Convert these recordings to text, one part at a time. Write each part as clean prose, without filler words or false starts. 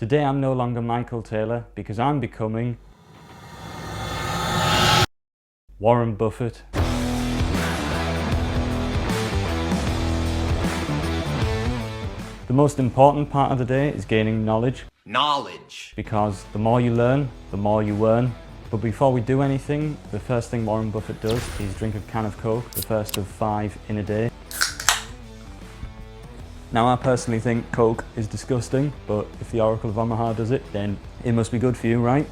Today I'm no longer Michael Taylor because I'm becoming Warren Buffett. The most important part of the day is gaining knowledge. Because the more you learn, the more you earn. But before we do anything, the first thing Warren Buffett does is drink a can of Coke, the first of 5 in a day. Now I personally think Coke is disgusting, but if the Oracle of Omaha does it, then it must be good for you, right?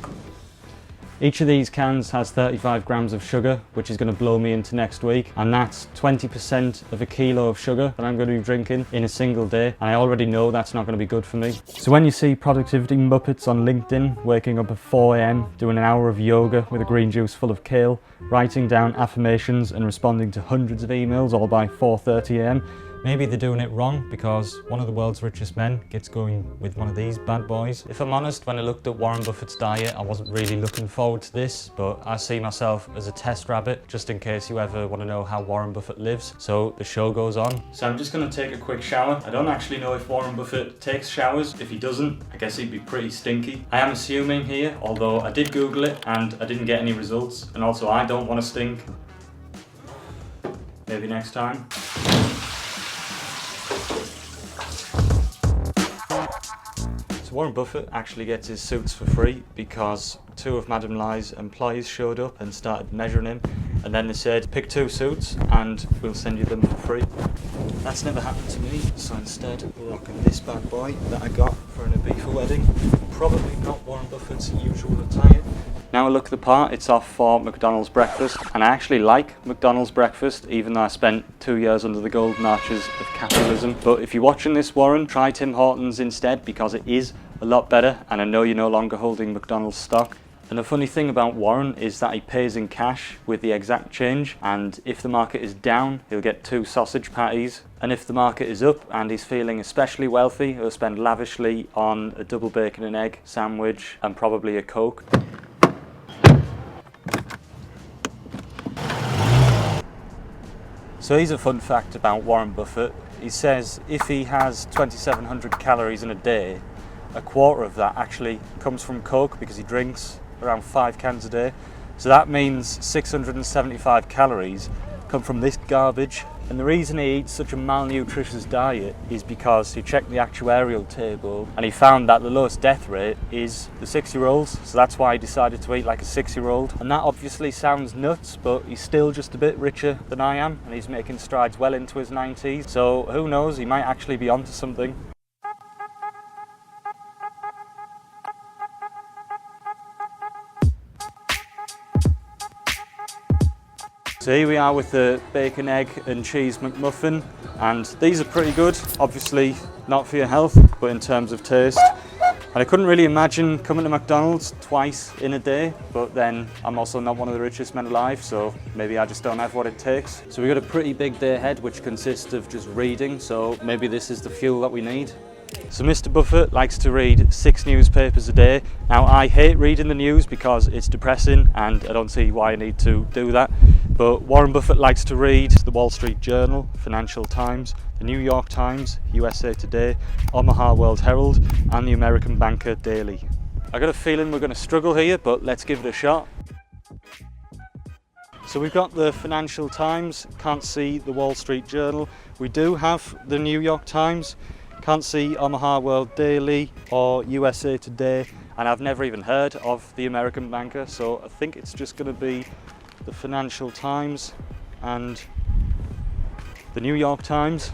Each of these cans has 35 grams of sugar, which is going to blow me into next week. And that's 20% of a kilo of sugar that I'm going to be drinking in a single day. And I already know that's not going to be good for me. So when you see productivity muppets on LinkedIn, waking up at 4 AM, doing an hour of yoga with a green juice full of kale, writing down affirmations and responding to hundreds of emails all by 4:30 AM, maybe they're doing it wrong because one of the world's richest men gets going with one of these bad boys. If I'm honest, when I looked at Warren Buffett's diet, I wasn't really looking forward to this, but I see myself as a test rabbit, just in case you ever want to know how Warren Buffett lives. So the show goes on. So I'm just going to take a quick shower. I don't actually know if Warren Buffett takes showers. If he doesn't, I guess he'd be pretty stinky. I am assuming here, although I did Google it and I didn't get any results. And also I don't want to stink. Maybe next time. So Warren Buffett actually gets his suits for free because 2 of Madame Lie's employees showed up and started measuring him, and then they said, pick 2 suits and we'll send you them for free. That's never happened to me, so instead we're rocking this bad boy that I got for an Ibiza wedding. Probably not Warren Buffett's usual attire. Now I look the part, it's off for McDonald's breakfast, and I actually like McDonald's breakfast, even though I spent 2 years under the golden arches of capitalism. But if you're watching this, Warren, try Tim Hortons instead, because it is a lot better, and I know you're no longer holding McDonald's stock. And the funny thing about Warren is that he pays in cash with the exact change, and if the market is down, he'll get 2 sausage patties. And if the market is up and he's feeling especially wealthy, he'll spend lavishly on a double bacon and egg sandwich and probably a Coke. So here's a fun fact about Warren Buffett. He says if he has 2,700 calories in a day, a quarter of that actually comes from Coke because he drinks around 5 cans a day. So that means 675 calories come from this garbage. And the reason he eats such a malnutritious diet is because he checked the actuarial table and he found that the lowest death rate is the 6-year-olds. So that's why he decided to eat like a 6-year-old. And that obviously sounds nuts, but he's still just a bit richer than I am, and he's making strides well into his 90s. So who knows, he might actually be onto something. So here we are with the bacon, egg and cheese McMuffin, and these are pretty good. Obviously not for your health, but in terms of taste. And I couldn't really imagine coming to McDonald's twice in a day, but then I'm also not one of the richest men alive, so maybe I just don't have what it takes. So we've got a pretty big day ahead, which consists of just reading, so maybe this is the fuel that we need. So Mr. Buffett likes to read 6 newspapers a day. Now I hate reading the news because it's depressing and I don't see why I need to do that. But Warren Buffett likes to read the Wall Street Journal, Financial Times, the New York Times, USA Today, Omaha World Herald and the American Banker Daily. I got a feeling we're going to struggle here, but let's give it a shot. So we've got the Financial Times, can't see the Wall Street Journal. We do have the New York Times. Can't see Omaha World Daily or USA Today, and I've never even heard of the American Banker, so I think it's just going to be the Financial Times and the New York Times.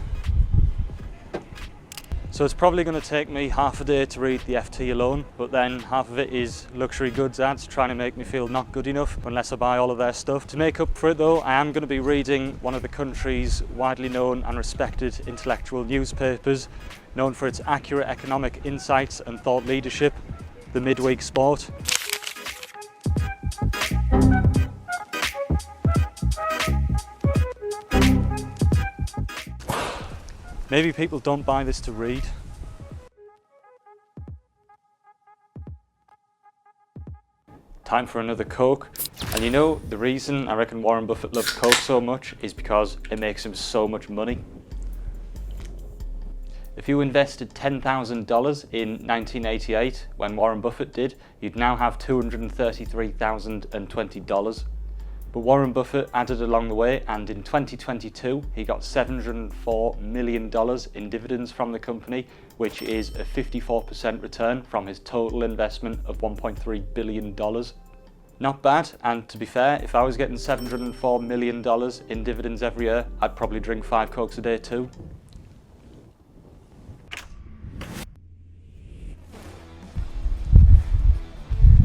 So it's probably going to take me half a day to read the FT alone, but then half of it is luxury goods ads trying to make me feel not good enough unless I buy all of their stuff. To make up for it though, I am going to be reading one of the country's widely known and respected intellectual newspapers, known for its accurate economic insights and thought leadership, the Midweek Sport. Maybe people don't buy this to read. Time for another Coke. And you know, the reason I reckon Warren Buffett loves Coke so much is because it makes him so much money. If you invested $10,000 in 1988, when Warren Buffett did, you'd now have $233,020. But Warren Buffett added along the way, and in 2022 he got $704 million in dividends from the company, which is a 54% return from his total investment of $1.3 billion. Not bad, and to be fair, if I was getting $704 million in dividends every year, I'd probably drink 5 Cokes a day too.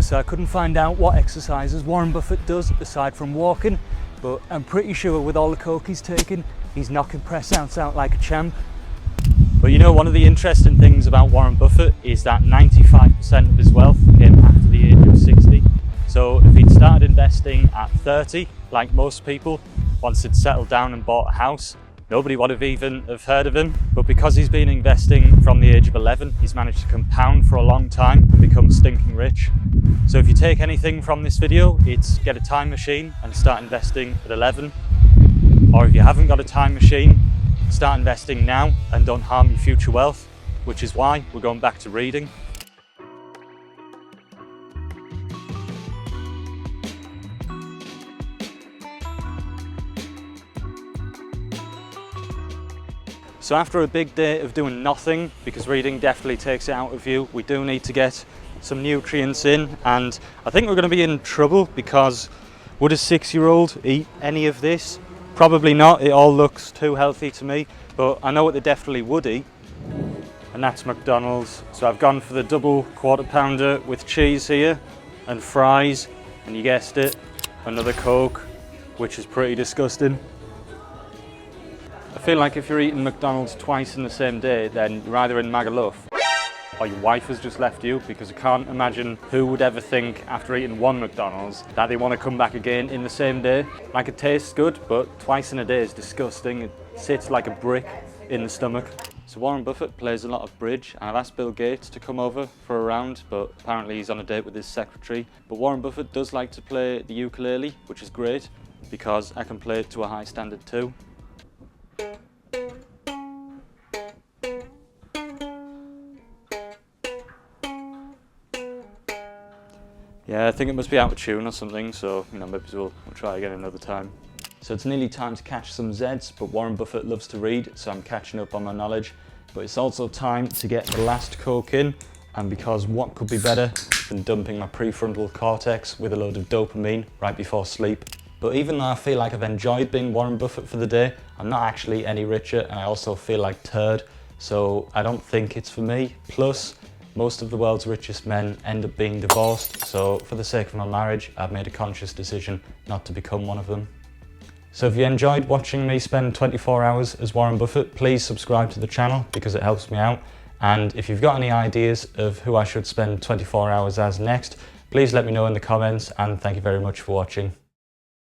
So I couldn't find out what exercises Warren Buffett does aside from walking, but I'm pretty sure with all the coke he's taken, he's knocking press outs out like a champ. But you know, one of the interesting things about Warren Buffett is that 95% of his wealth came after the age of 60. So if he'd started investing at 30, like most people, once he'd settled down and bought a house, nobody would have even heard of him. But because he's been investing from the age of 11, he's managed to compound for a long time and become stinking rich. So if you take anything from this video, it's get a time machine and start investing at 11. Or if you haven't got a time machine, start investing now and don't harm your future wealth, which is why we're going back to reading. So after a big day of doing nothing, because reading definitely takes it out of you, we do need to get some nutrients in, and I think we're going to be in trouble because would a 6-year-old eat any of this? Probably not. It all looks too healthy to me, but I know what they definitely would eat, and that's McDonald's. So I've gone for the double quarter pounder with cheese here and fries, and you guessed it, another Coke, which is pretty disgusting. I feel like if you're eating McDonald's twice in the same day, then you're either in Magaluf or your wife has just left you, because I can't imagine who would ever think after eating one McDonald's that they want to come back again in the same day. Like, it tastes good, but twice in a day is disgusting. It sits like a brick in the stomach. So Warren Buffett plays a lot of bridge, and I've asked Bill Gates to come over for a round, but apparently he's on a date with his secretary. But Warren Buffett does like to play the ukulele, which is great because I can play it to a high standard too. Yeah, I think it must be out of tune or something, so maybe we'll try again another time. So it's nearly time to catch some Zeds, but Warren Buffett loves to read, so I'm catching up on my knowledge. But it's also time to get the last Coke in, and because what could be better than dumping my prefrontal cortex with a load of dopamine right before sleep? But even though I feel like I've enjoyed being Warren Buffett for the day, I'm not actually any richer, and I also feel like turd, so I don't think it's for me. Plus, most of the world's richest men end up being divorced, so for the sake of my marriage, I've made a conscious decision not to become one of them. So if you enjoyed watching me spend 24 hours as Warren Buffett, please subscribe to the channel because it helps me out. And if you've got any ideas of who I should spend 24 hours as next, please let me know in the comments, and thank you very much for watching.